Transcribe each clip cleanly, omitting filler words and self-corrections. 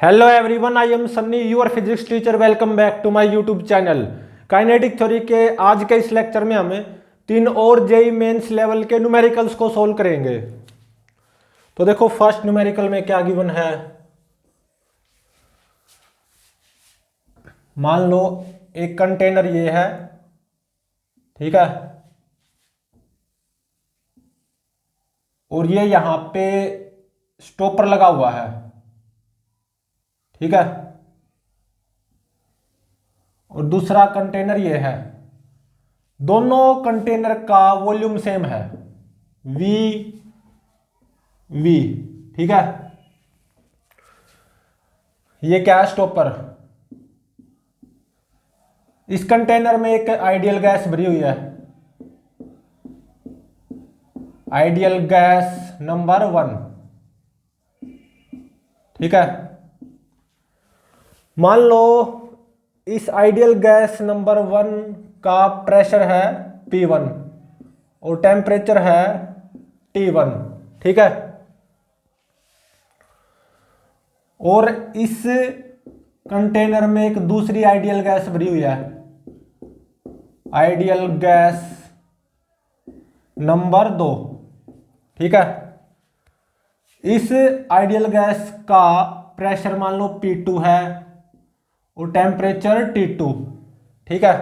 Hello everyone, I am Sunny, your physics teacher. Welcome back to my YouTube channel. Kinetic theory के आज के इस lecture में हमें 3 और जेई मेंस लेवल के न्यूमेरिकल्स को सोल्व करेंगे। तो देखो, फर्स्ट न्यूमेरिकल में क्या गिवन है। मान लो एक कंटेनर ये है, ठीक है, और ये यहां पे स्टॉपर लगा हुआ है, ठीक है, और दूसरा कंटेनर ये है। दोनों कंटेनर का वॉल्यूम सेम है, वी वी, ठीक है। ये क्या है, स्टॉपर। इस कंटेनर में एक आइडियल गैस भरी हुई है, आइडियल गैस नंबर 1, ठीक है। मान लो इस आइडियल गैस नंबर 1 का प्रेशर है P1 और टेम्परेचर है T1, ठीक है। और इस कंटेनर में एक दूसरी आइडियल गैस भरी हुई है, आइडियल गैस नंबर 2, ठीक है। इस आइडियल गैस का प्रेशर मान लो P2 है और टेम्परेचर T2, ठीक है।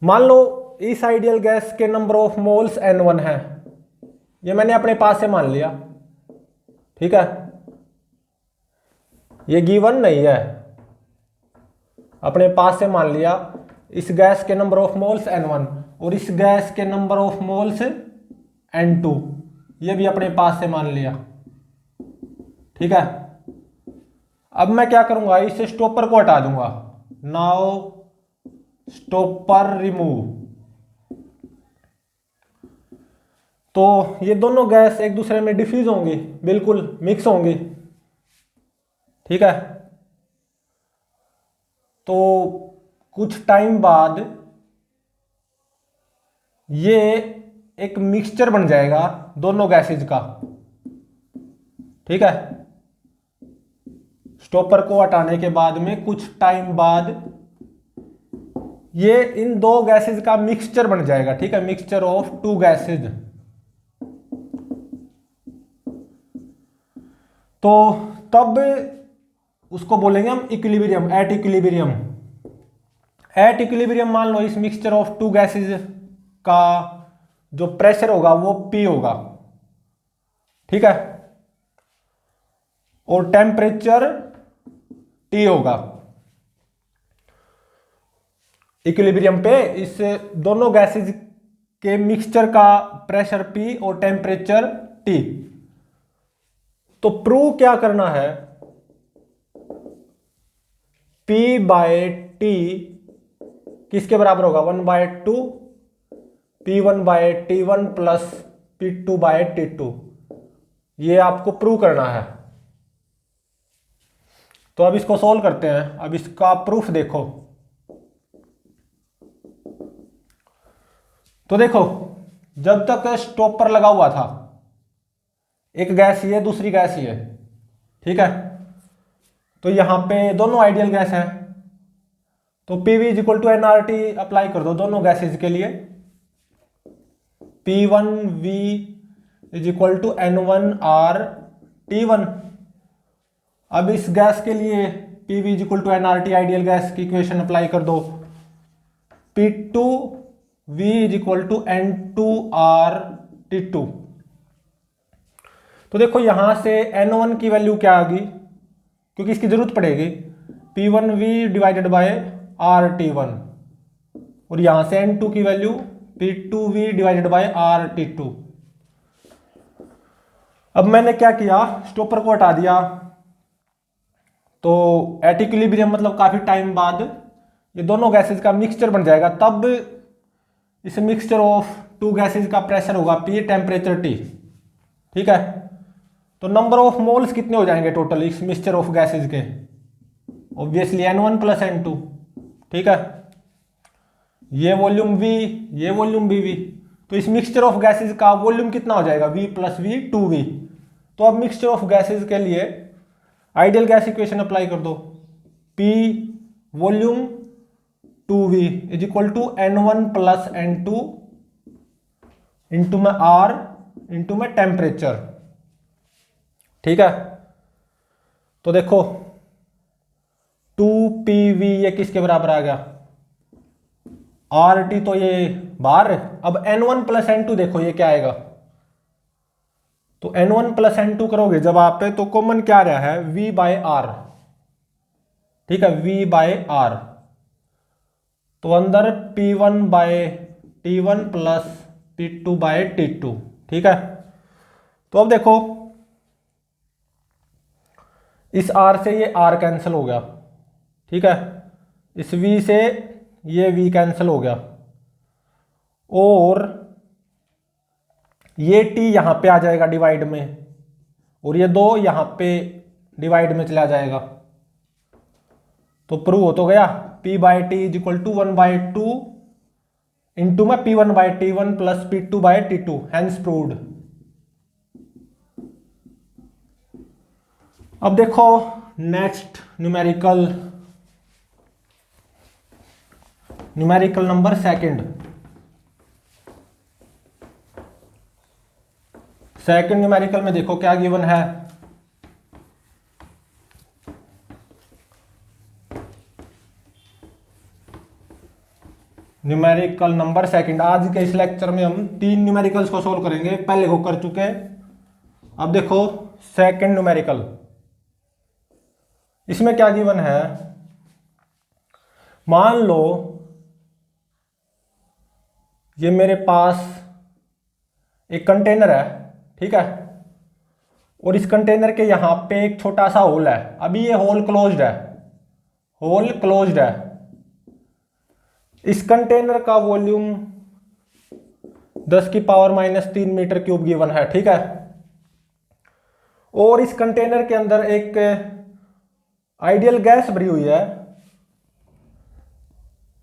मान लो इस आइडियल गैस के नंबर ऑफ मोल्स N1 है, ये मैंने अपने पास से मान लिया, ठीक है। ये गिवन नहीं है, अपने पास से मान लिया। इस गैस के नंबर ऑफ मोल्स N1 और इस गैस के नंबर ऑफ मोल्स N2, ये भी अपने पास से मान लिया, ठीक है। अब मैं क्या करूंगा, इस स्टॉपर को हटा दूंगा। Now stopper remove. तो ये दोनों गैस एक दूसरे में डिफ्यूज होंगी, बिल्कुल मिक्स होंगी, ठीक है। तो कुछ टाइम बाद ये एक मिक्सचर बन जाएगा दोनों गैसेज का, ठीक है। स्टॉपर को हटाने के बाद में कुछ टाइम बाद ये इन दो गैसेज का मिक्सचर बन जाएगा, ठीक है, मिक्सचर ऑफ 2 गैसेज। तो तब उसको बोलेंगे हम equilibrium, at equilibrium. At equilibrium मान लो इस मिक्सचर ऑफ 2 गैसेज का जो प्रेशर होगा वो P होगा, ठीक है, और टेम्परेचर T होगा। इक्विलिब्रियम पे इस दोनों गैसेज के मिक्सचर का प्रेशर P और टेम्परेचर T। तो प्रूव क्या करना है, P बाय T किसके बराबर होगा, 1/2 P1 bye T1 plus P2 bye T2। ये आपको प्रूव करना है। तो अब इसको सॉल्व करते हैं। अब इसका प्रूफ देखो। तो देखो, जब तक स्टॉपर लगा हुआ था, एक गैस ये दूसरी गैस ये, ठीक है। तो यहां पे दोनों आइडियल गैस हैं, तो PV is equal to nRT apply कर दो दोनों गैसेज के लिए। P1V is equal to N1RT1। अब इस गैस के लिए PV is equal to nRT ideal gas की इक्वेशन अप्लाई कर दो। P2V is equal to N2RT2। तो देखो यहां से N1 की वैल्यू क्या आ गई, क्योंकि इसकी जरूरत पड़ेगी, P1V डिवाइडेड बाय RT1, और यहां से N2 की value P2V divided by RT2। अब मैंने क्या किया, स्टॉपर को हटा दिया। तो एट इक्विलिब्रियम मतलब काफी टाइम बाद ये दोनों गैसेज का मिक्सचर बन जाएगा। तब इस मिक्सचर ऑफ 2 गैसेज का प्रेशर होगा P, टेम्परेचर T, ठीक है। तो नंबर ऑफ मोल्स कितने हो जाएंगे टोटल इस मिक्सचर ऑफ गैसेज के, ऑब्वियसली N1 प्लस N2, ठीक है। ये वॉल्यूम V, ये वॉल्यूम BV। तो इस मिक्सचर ऑफ गैसेज का वॉल्यूम कितना हो जाएगा, V प्लस V 2V। तो अब मिक्सचर ऑफ गैसेज के लिए आइडियल गैस इक्वेशन अप्लाई कर दो, P volume 2V is equal to N1 plus N2 into में R इंटू में टेम्परेचर। ठीक है, तो देखो 2PV ये किसके बराबर आ गया, RT तो ये बाहर। अब N1 प्लस N2 देखो ये क्या आएगा, तो N1 प्लस N2 करोगे जब आप पे, तो कॉमन क्या रहा है V बाय R। ठीक है, V बाय R, तो अंदर P1 bye T1 plus P2 bye T2। ठीक है, तो अब देखो इस R से ये R कैंसिल हो गया। ठीक है, इस V से ये V कैंसिल हो गया, और ये T यहां पे आ जाएगा डिवाइड में, और ये 2 यहां पे डिवाइड में चला जाएगा। तो प्रूव हो तो गया, P by T is equal to 1/2 into में P1 by T1 plus P2 by T2, hence proved. अब देखो next numerical number second numerical में देखो क्या गिवन है। न्यूमेरिकल नंबर सेकंड, आज के इस लेक्चर में हम 3 न्यूमेरिकल्स को सोल्व करेंगे, पहले को कर चुके। अब देखो सेकंड न्यूमेरिकल, इसमें क्या गिवन है, मान लो ये मेरे पास एक कंटेनर है। ठीक है, और इस कंटेनर के यहां पे एक छोटा सा होल है। अभी ये होल क्लोज्ड है, इस कंटेनर का वॉल्यूम 10 की पावर -3 मीटर क्यूब गिवन है। ठीक है, और इस कंटेनर के अंदर एक आइडियल गैस भरी हुई है।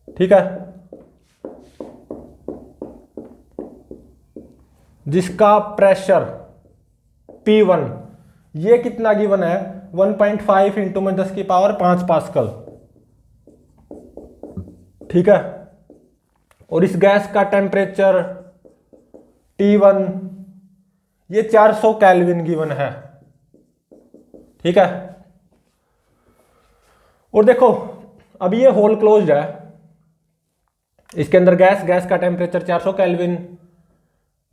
ठीक है, जिसका प्रेशर P1 ये कितना गिवन है, 1.5 इंटू में 10 की पावर 5 पास्कल। ठीक है, और इस गैस का टेम्परेचर T1 ये 400 केल्विन गिवन है। ठीक है, और देखो अभी ये होल क्लोज्ड है, इसके अंदर गैस का टेम्परेचर 400 केल्विन,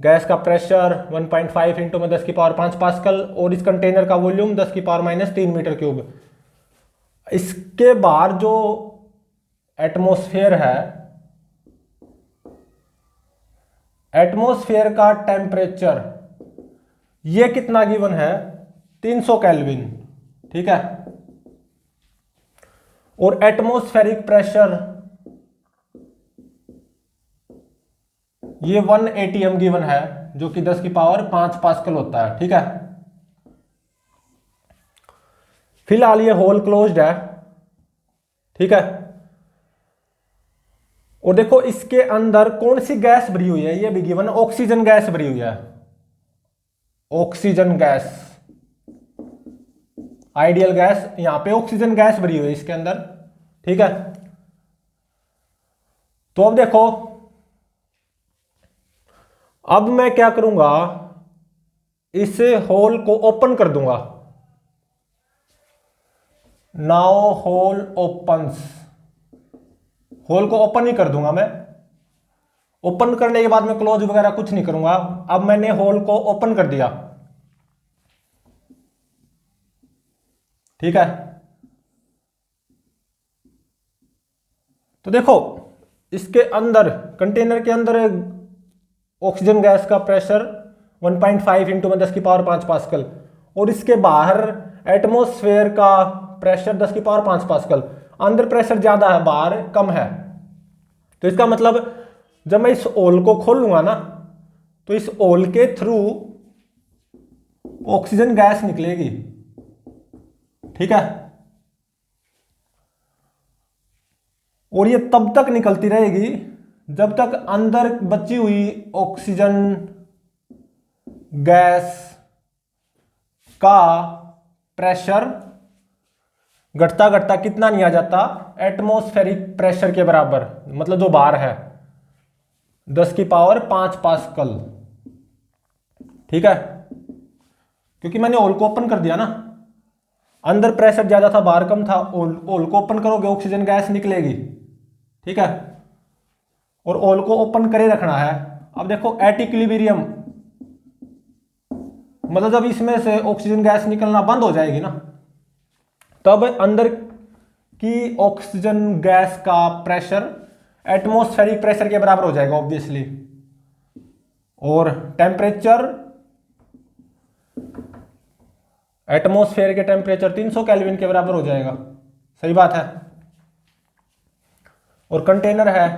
गैस का प्रेशर 1.5 इंटू में 10 की पावर 5 पास्कल, और इस कंटेनर का वॉल्यूम 10 की पावर -3 मीटर क्यूब। इसके बाहर जो एटमॉस्फेयर है, एटमॉस्फेयर का टेम्परेचर ये कितना गिवन है, 300 केल्विन। ठीक है, और एटमॉस्फेरिक प्रेशर ये 1 atm गिवन है, जो कि 10 की पावर 5 पास्कल होता है। ठीक है, फिलहाल ये होल क्लोज्ड है। ठीक है, और देखो इसके अंदर कौन सी गैस भरी हुई है, ये भी गिवन, ऑक्सीजन गैस भरी हुई है, ऑक्सीजन गैस, आइडियल गैस, यहां पे ऑक्सीजन गैस भरी हुई है इसके अंदर। ठीक है, तो अब देखो, अब मैं क्या करूंगा, इस होल को ओपन कर दूंगा। नाउ होल ओपन्स, होल को ओपन ही कर दूंगा मैं। ओपन करने के बाद में क्लोज वगैरह कुछ नहीं करूंगा। अब मैंने होल को ओपन कर दिया। ठीक है, तो देखो इसके अंदर, कंटेनर के अंदर ऑक्सीजन गैस का प्रेशर 1.5 इंटू में 10 की पावर 5 पास्कल, और इसके बाहर एटमॉस्फेयर का प्रेशर 10 की पावर 5 पास्कल। अंदर प्रेशर ज्यादा है, बाहर कम है। तो इसका मतलब जब मैं इस होल को खोलूंगा ना, तो इस होल के थ्रू ऑक्सीजन गैस निकलेगी। ठीक है, और ये तब तक निकलती रहेगी जब तक अंदर बची हुई ऑक्सीजन गैस का प्रेशर घटता घटता कितना नहीं आ जाता, एटमॉस्फेरिक प्रेशर के बराबर, मतलब जो बार है 10⁵ पास्कल। ठीक है, क्योंकि मैंने होल को ओपन कर दिया ना, अंदर प्रेशर ज्यादा था बाहर कम था, होल को ओपन करोगे ऑक्सीजन गैस निकलेगी। ठीक है, और होल को ओपन करे रखना है। अब देखो एट इक्विलिब्रियम, मतलब जब इसमें से ऑक्सीजन गैस निकलना बंद हो जाएगी ना, तब अंदर की ऑक्सीजन गैस का प्रेशर एटमॉस्फेरिक प्रेशर के बराबर हो जाएगा ऑब्वियसली, और टेम्परेचर, एटमॉस्फेयर के टेम्परेचर 300 केल्विन के बराबर हो जाएगा। सही बात है। और कंटेनर है,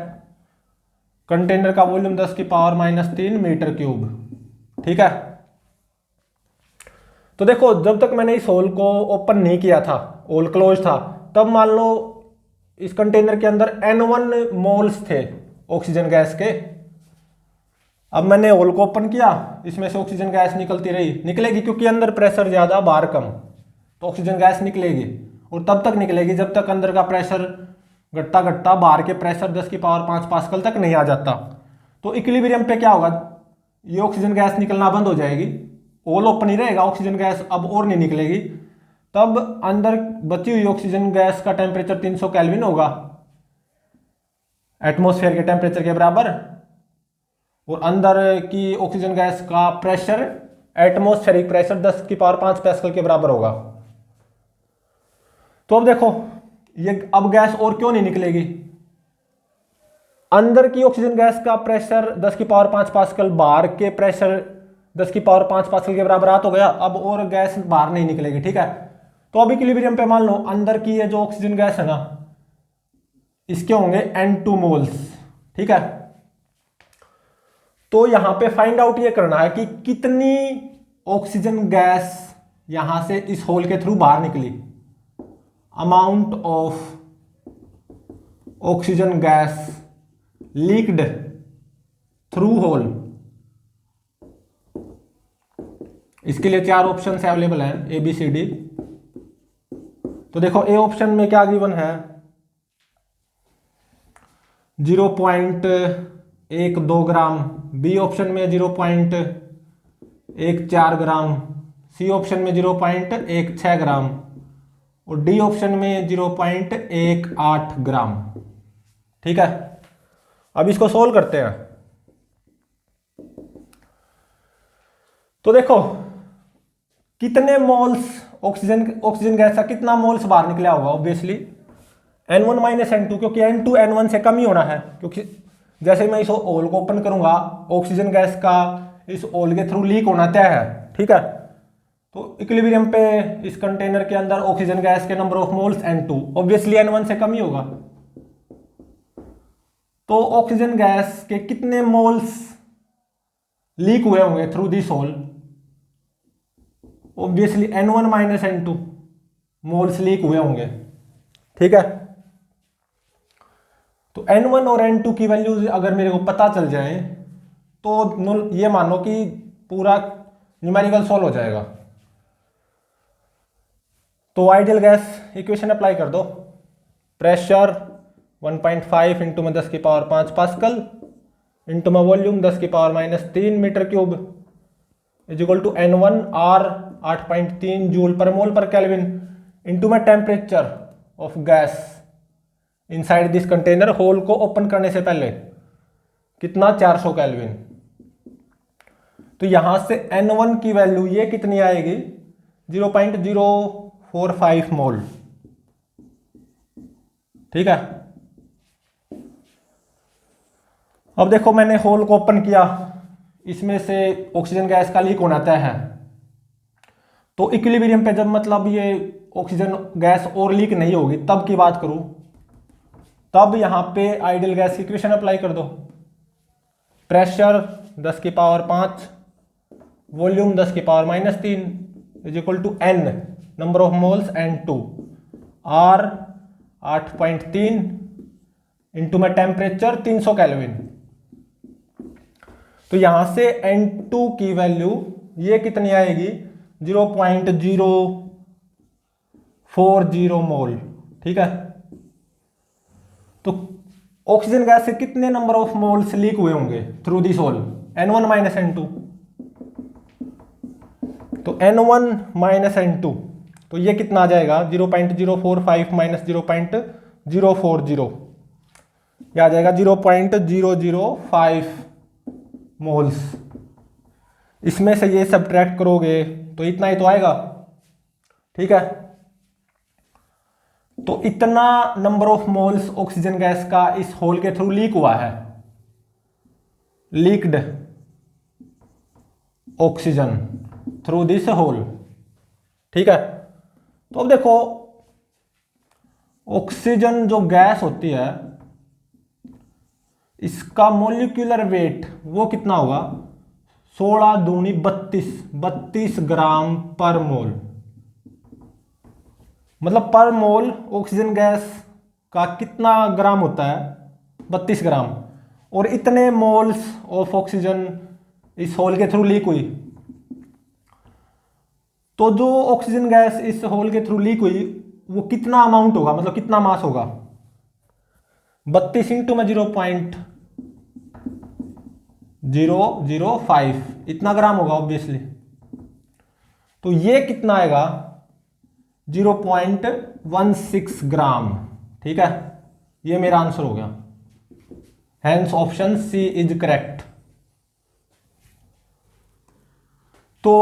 कंटेनर का वॉल्यूम 10⁻³ मीटर क्यूब। ठीक है, तो देखो जब तक मैंने इस होल को ओपन नहीं किया था, होल क्लोज था, तब मान लो इस कंटेनर के अंदर N1 मोल्स थे ऑक्सीजन गैस के। अब मैंने होल को ओपन किया, इसमें से ऑक्सीजन गैस निकलती रही, निकलेगी क्योंकि अंदर प्रेशर ज्यादा बाहर कम, तो ऑक्सीजन गैस निकलेगी, और तब तक निकलेगी जब तक अंदर का प्रेशर घटता घटता बाहर के प्रेशर 10⁵ पास्कल तक नहीं आ जाता। तो इक्विलिब्रियम पे क्या होगा, ये ऑक्सीजन गैस निकलना बंद हो जाएगी, होल ओपन ही रहेगा, ऑक्सीजन गैस अब और नहीं निकलेगी, तब अंदर बची हुई ऑक्सीजन गैस का टेम्परेचर 300 केल्विन होगा, एटमॉस्फेयर के टेम्परेचर के बराबर, और अंदर की ऑक्सीजन गैस का प्रेशर एटमॉस्फेरिक प्रेशर 10⁵ पास्कल के बराबर होगा। तो अब देखो ये अब गैस और क्यों नहीं निकलेगी, अंदर की ऑक्सीजन गैस का प्रेशर 10⁵ पास्कल, बाहर के प्रेशर 10⁵ पास्कल के बराबर आ तो गया, अब और गैस बाहर नहीं निकलेगी। ठीक है, तो अब इक्विलिब्रियम पे मान लो अंदर की ये जो ऑक्सीजन गैस है ना, इसके होंगे N2 मोल्स। ठीक है, तो यहां पे फाइंड आउट ये करना है कि कितनी ऑक्सीजन गैस यहां से इस होल के थ्रू बाहर निकली, amount of oxygen gas leaked through hole. इसके लिए 4 ऑप्शन अवेलेबल हैं, ABCD। तो देखो ए ऑप्शन में क्या गिवन है, 0.12 ग्राम, बी ऑप्शन में 0.14 ग्राम, सी ऑप्शन में 0.16 ग्राम, और डी ऑप्शन में 0.18 ग्राम। ठीक है, अब इसको सोल्व करते हैं। तो देखो कितने मोल्स ऑक्सीजन गैस का कितना मोल्स बाहर निकला होगा, ऑब्वियसली N1 - N2, क्योंकि N2 N1 से कम ही होना है, क्योंकि जैसे मैं इस होल को ओपन करूंगा ऑक्सीजन गैस का इस होल के थ्रू लीक होना तय है। ठीक है, तो इक्विलिब्रियम पे इस कंटेनर के अंदर ऑक्सीजन गैस के number of moles N2, obviously N1 से कम ही होगा। तो ऑक्सीजन गैस के कितने मोल्स लीक हुए होंगे through this hole, obviously N1 - N2 moles leak हुए होंगे। ठीक है, तो N1 और N2 की वैल्यूज अगर मेरे को पता चल जाए तो ये मानो कि पूरा न्यूमेरिकल सॉल्व हो जाएगा। तो आइडियल गैस इक्वेशन अप्लाई कर दो, प्रेशर 1.5 इंटू में 10⁵ पास्कल इंटू में volume 10⁻³ metre cube is equal to N1 R 8.3 joule per mole per kelvin into में temperature of gas inside this container, hole को open करने से पहले कितना, 400 केल्विन। तो यहां से N1 की वैल्यू ये कितनी आएगी, 0.045 मोल। ठीक है, अब देखो मैंने होल को ओपन किया, इसमें से ऑक्सीजन गैस का लीक होना तय है, तो इक्विलिब्रियम पे जब मतलब ये ऑक्सीजन गैस और लीक नहीं होगी तब की बात करूं, तब यहां पे आइडियल गैस की इक्वेशन अप्लाई कर दो, pressure 10⁵, volume 10⁻³ is equal to N number of moles N2, R 8.3 into में टेम्परेचर 300 केल्विन। तो यहां से N2 की वैल्यू ये कितनी आएगी, 40 मोल। ठीक है, तो ऑक्सीजन गैस से कितने नंबर ऑफ मोल्स लीक हुए होंगे through this whole? N1 minus N2। तो N1 माइनस N2, तो ये कितना आ जाएगा? 0.045 माइनस 0.040, ये आ जाएगा 0.005 मोल्स। इसमें से ये सब्ट्रैक्ट करोगे तो इतना ही तो आएगा। ठीक है, तो इतना number of moles oxygen gas का इस होल के थ्रू लीक हुआ है, leaked oxygen through this hole. ठीक है, तो अब देखो ऑक्सीजन जो गैस होती है इसका मोलिक्यूलर वेट वो कितना होगा? 16 दूनी 32 ग्राम पर मोल। मतलब पर मोल ऑक्सीजन गैस का कितना ग्राम होता है? 32 ग्राम। और इतने मोल्स ऑफ ऑक्सीजन इस होल के थ्रू लीक हुई, तो जो ऑक्सीजन गैस इस होल के थ्रू लीक हुई वो कितना अमाउंट होगा, मतलब कितना मास होगा? 32 इंटू में 0.005, इतना ग्राम होगा ऑब्वियसली। तो ये कितना आएगा? 0.16 ग्राम। ठीक है, ये मेरा आंसर हो गया। Hence option C is correct. तो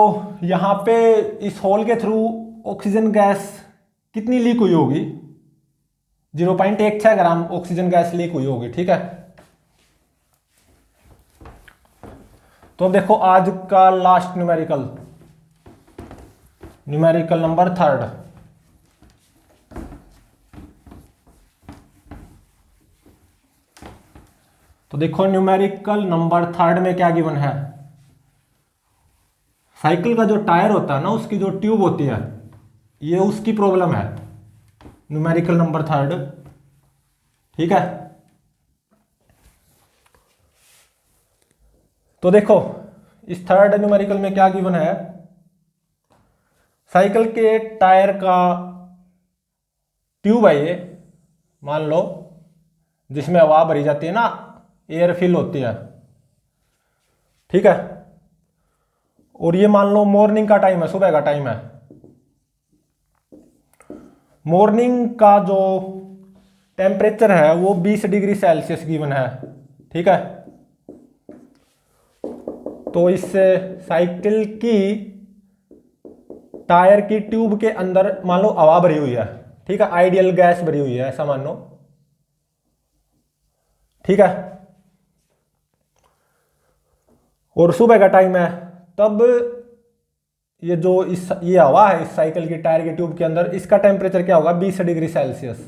यहां पे इस होल के थ्रू ऑक्सीजन गैस कितनी लीक हुई होगी? 0.16 ग्राम ऑक्सीजन गैस लीक हुई होगी। ठीक है, तो देखो आज का लास्ट न्यूमेरिकल नंबर 3। तो देखो न्यूमेरिकल नंबर 3 में क्या गिवन है? साइकिल का जो टायर होता है ना, उसकी जो ट्यूब होती है, ये उसकी प्रॉब्लम है। Numerical number 3। ठीक है, तो देखो इस 3rd न्यूमेरिकल में क्या गिवन है? साइकिल के टायर का ट्यूब है ये, मान लो, जिसमें हवा भरी जाती है ना, एयर फिल होती है। ठीक है, और ये मान लो मॉर्निंग का टाइम है, सुबह का टाइम है। मॉर्निंग का जो टेम्परेचर है वो 20 डिग्री सेल्सियस गिवन है। ठीक है, तो इससे साइकिल की टायर की ट्यूब के अंदर मान लो हवा भरी हुई है। ठीक है, आइडियल गैस भरी हुई है, ऐसा मान लो। ठीक है, और सुबह का टाइम है, तब ये जो ये हवा है इस साइकिल की टायर की ट्यूब के अंदर, इसका टेम्परेचर क्या होगा? 20 डिग्री सेल्सियस।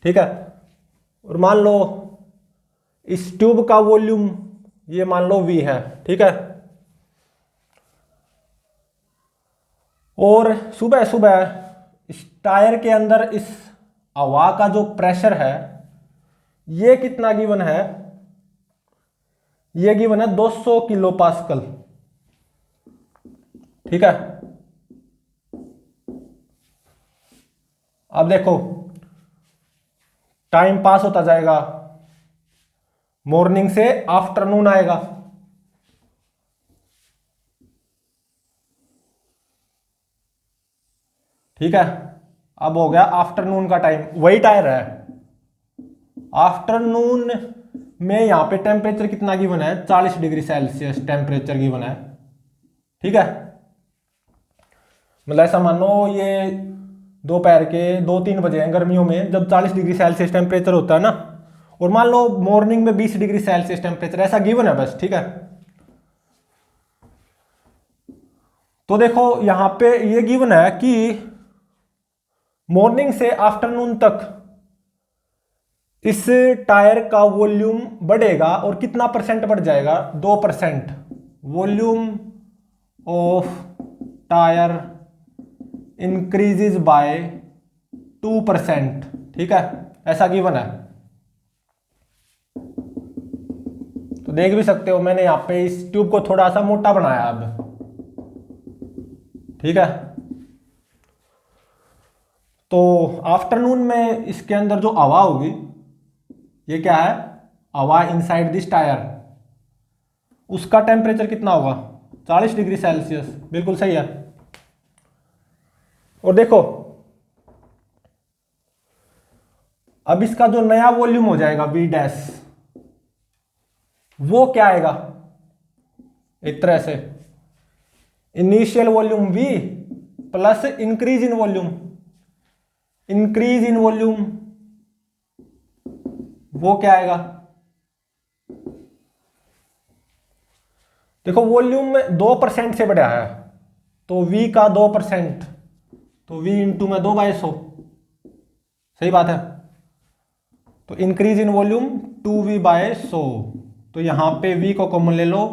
ठीक है, और मान लो इस ट्यूब का वॉल्यूम ये मान लो V है। ठीक है, और सुबह सुबह इस टायर के अंदर इस हवा का जो प्रेशर है ये कितना गिवन है? ये गिवन है 200 किलो पास्कल। ठीक है, अब देखो टाइम पास होता जाएगा, मॉर्निंग से आफ्टरनून आएगा। ठीक है, अब हो गया आफ्टरनून का टाइम, वही टायर है। आफ्टरनून में यहां पे टेम्परेचर कितना गिवन है? 40 डिग्री सेल्सियस टेम्परेचर गिवन है। ठीक है, मतलब ऐसा मानो ये दोपहर के 2-3 बजे हैं गर्मियों में, जब 40 डिग्री सेल्सियस टेम्परेचर होता है ना, और मान लो मॉर्निंग में 20 डिग्री सेल्सियस टेम्परेचर, ऐसा गिवन है बस। ठीक है, तो देखो यहां पे ये गिवन है कि मॉर्निंग से आफ्टरनून तक इस टायर का वॉल्यूम बढ़ेगा, और कितना परसेंट बढ़ जाएगा? 2%। Volume of tyre increases by 2%। ठीक है, ऐसा गिवन है। तो देख भी सकते हो मैंने यहां पे इस ट्यूब को थोड़ा सा मोटा बनाया अब। ठीक है, तो आफ्टरनून में इसके अंदर जो हवा होगी, ये क्या है, हवा इनसाइड दिस टायर, उसका टेम्परेचर कितना होगा, 40 डिग्री सेल्सियस। बिल्कुल सही है। और देखो अब इसका जो नया वॉल्यूम हो जाएगा V डैश, वो क्या आएगा, एक तरह से initial volume V plus increase in volume, increase in volume वो क्या आएगा, देखो वॉल्यूम में 2% से बढ़ा है तो V का 2%, तो V इंटू में 2/100, सही बात है। तो इंक्रीज इन वॉल्यूम 2V/100, तो यहां पे V को कॉमन ले लो,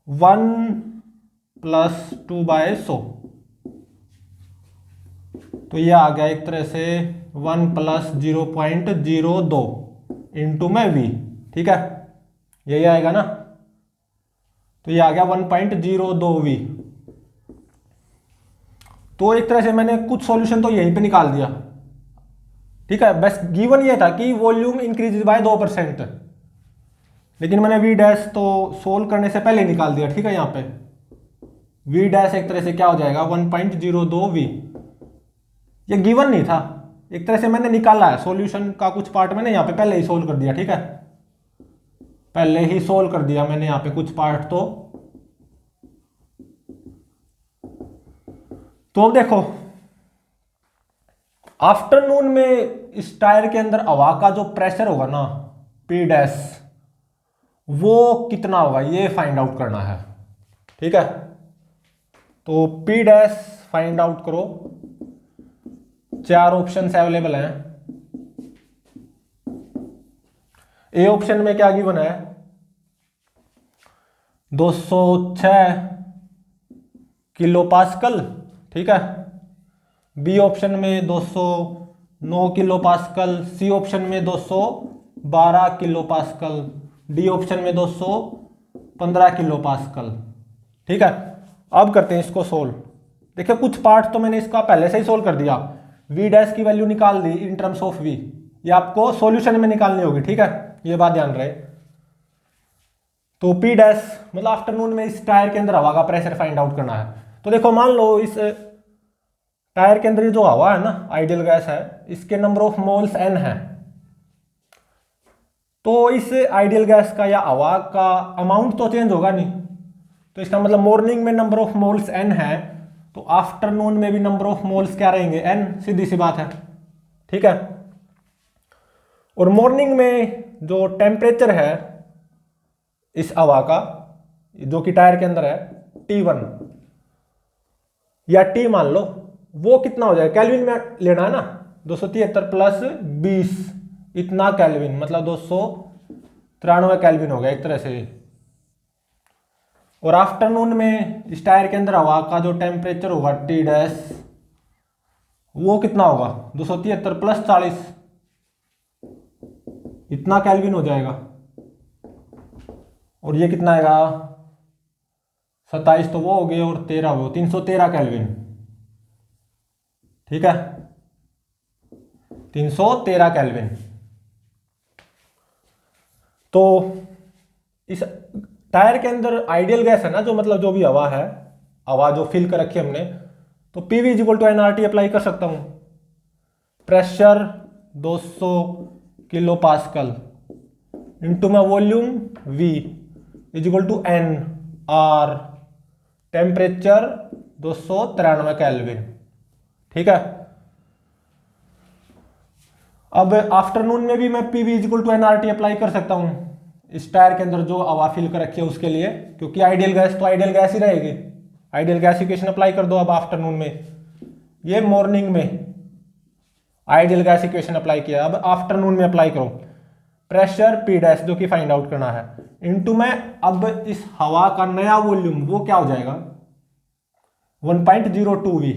1 + 2/100, तो ये आ गया एक तरह से 1 + 0.02 इंटू में V, ठीक है, यही आएगा ना। तो ये आ गया 1.02V। तो एक तरह से मैंने कुछ सॉल्यूशन तो यहीं पे निकाल दिया, ठीक है। बस गिवन ये था कि वॉल्यूम इंक्रीज बाय 2%, लेकिन मैंने V डैश तो सोल्व करने से पहले निकाल दिया, ठीक है। यहाँ पे V डैश एक तरह से क्या हो जाएगा 1.02V, ये गिवन नहीं था, एक तरह से मैंने निकाला है, सॉल्यूशन का कुछ पार्ट मैंने यहाँ पे पहले ही सोल्व कर दिया, ठीक है, पहले ही सोल्व कर दिया मैंने यहाँ पे कुछ पार्ट। तो अब देखो आफ्टरनून में इस टायर के अंदर हवा का जो प्रेशर होगा ना P डैश, वो कितना होगा ये फाइंड आउट करना है, ठीक है। तो P डैश फाइंड आउट करो, 4 ऑप्शन अवेलेबल हैं। ए ऑप्शन में क्या गिवन है, 206 किलो पास्कल, ठीक है। बी ऑप्शन में 209 किलो पास्कल, सी ऑप्शन में 212 किलो पास्कल, डी ऑप्शन में 215 किलो पास्कल, ठीक है। अब करते हैं इसको सोल्व। देखिए कुछ पार्ट तो मैंने इसका पहले से ही सोल्व कर दिया, V डैश की वैल्यू निकाल दी इन टर्म्स ऑफ V, ये आपको सॉल्यूशन में निकालनी होगी, ठीक है, ये बात ध्यान रहे। तो P डैश मतलब आफ्टरनून में इस टायर के अंदर हवा का प्रेशर फाइंड आउट करना है। तो देखो मान लो इस टायर के अंदर ये जो हवा है ना, आइडियल गैस है, इसके नंबर ऑफ मोल्स n है। तो इस आइडियल गैस का या हवा का अमाउंट तो चेंज होगा नहीं, तो इसका मतलब मॉर्निंग में नंबर ऑफ मोल्स n है, तो आफ्टरनून में भी नंबर ऑफ मोल्स क्या रहेंगे, n, सीधी सी बात है, ठीक है। और मॉर्निंग में जो टेम्परेचर है इस हवा का जो कि टायर के अंदर है T1 या T मान लो, वो कितना हो जाएगा, केल्विन में लेना है ना, 273 + 20 इतना केल्विन, मतलब 293 केल्विन हो गया एक तरह से। और आफ्टरनून में इस टायर के अंदर हवा का जो टेम्परेचर होगा T डैश, वो कितना होगा, 273 + 40 इतना केल्विन हो जाएगा। और ये कितना आएगा 27 तो वो हो गए और 13 वो 313 केल्विन, ठीक है, 313 केल्विन। तो इस टायर के अंदर आइडियल गैस है ना, जो मतलब जो भी हवा है, हवा जो फिल कर रखी है हमने, तो PV = nRT अप्लाई कर सकता हूं। प्रेशर 200 किलो पास्कल इंटू में volume V = nR, temperature 293 kelvin, ठीक है। अब आफ्टरनून में भी मैं PV = nRT अप्लाई कर सकता हूं इस टायर के अंदर जो हवा फिल कर रखी है उसके लिए, क्योंकि आइडियल गैस तो आइडियल गैस ही रहेगी। आइडियल गैस इक्वेशन अप्लाई कर दो अब आफ्टरनून में, ये मॉर्निंग में आइडियल गैस इक्वेशन अप्लाई किया, अब आफ्टरनून में अप्लाई करो। प्रेशर P डैश जो कि फाइंड आउट करना है, इनटू में अब इस हवा का नया वॉल्यूम वो क्या हो जाएगा 1.02V,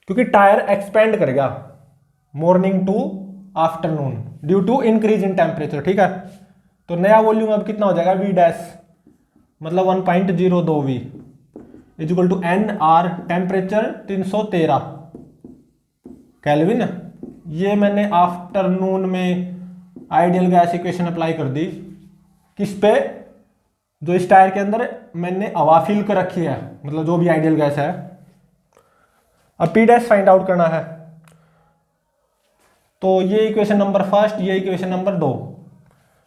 क्योंकि टायर एक्सपेंड करेगा morning to afternoon due to increase in temperature, ठीक है। तो नया वॉल्यूम अब कितना हो जाएगा V डैश मतलब 1.02V = nR, टेम्परेचर 313 केल्विन। ये मैंने आफ्टरनून में आइडियल गैस इक्वेशन अप्लाई कर दी किस पे, जो इस टायर के अंदर मैंने हवा फिल कर रखी है, मतलब जो भी आइडियल गैस है। अब पी डैश फाइंड आउट करना है, तो ये इक्वेशन नंबर फर्स्ट, ये इक्वेशन नंबर 2।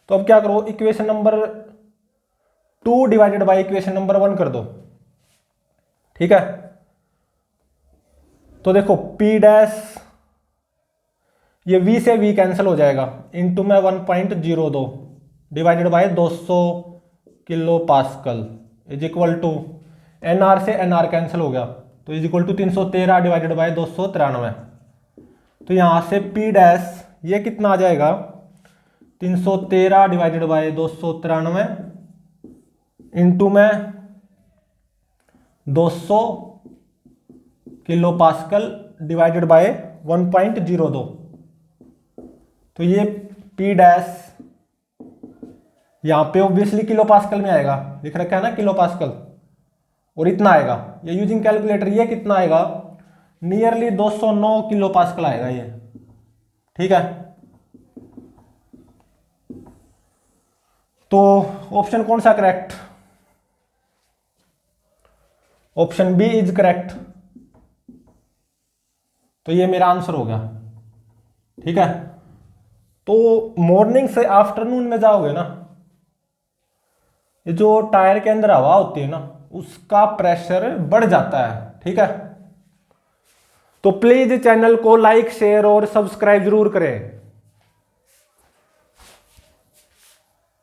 तो अब क्या करो, equation number 2 divided by equation number 1 कर दो, ठीक है। तो देखो पी डैश, ये v से v कैंसिल हो जाएगा, इनटू में 1.02 divided by 200 kilo pascal is equal to nr से nr कैंसिल हो गया, तो is equal to 313 divided by 293। तो यहाँ से p डैश ये कितना आ जाएगा, 313 डिवाइडेड बाय 293 इंटू में 200 किलो पास्कल डिवाइडेड बाय 1.02। तो ये P डैश यहाँ पे ऑब्वियसली किलो पास्कल में आएगा, लिख रखा है ना किलो पास्कल, और इतना आएगा। ये यूजिंग कैलकुलेटर ये कितना आएगा, नियरली 209 किलो पास्कल आएगा ये, ठीक है। तो ऑप्शन कौन सा correct, option B is correct. तो ये मेरा आंसर हो गया, ठीक है। तो मॉर्निंग से आफ्टरनून में जाओगे ना, ये जो टायर के अंदर हवा होती है ना, उसका प्रेशर बढ़ जाता है, ठीक है। तो प्लीज चैनल को लाइक शेयर और सब्सक्राइब जरूर करें।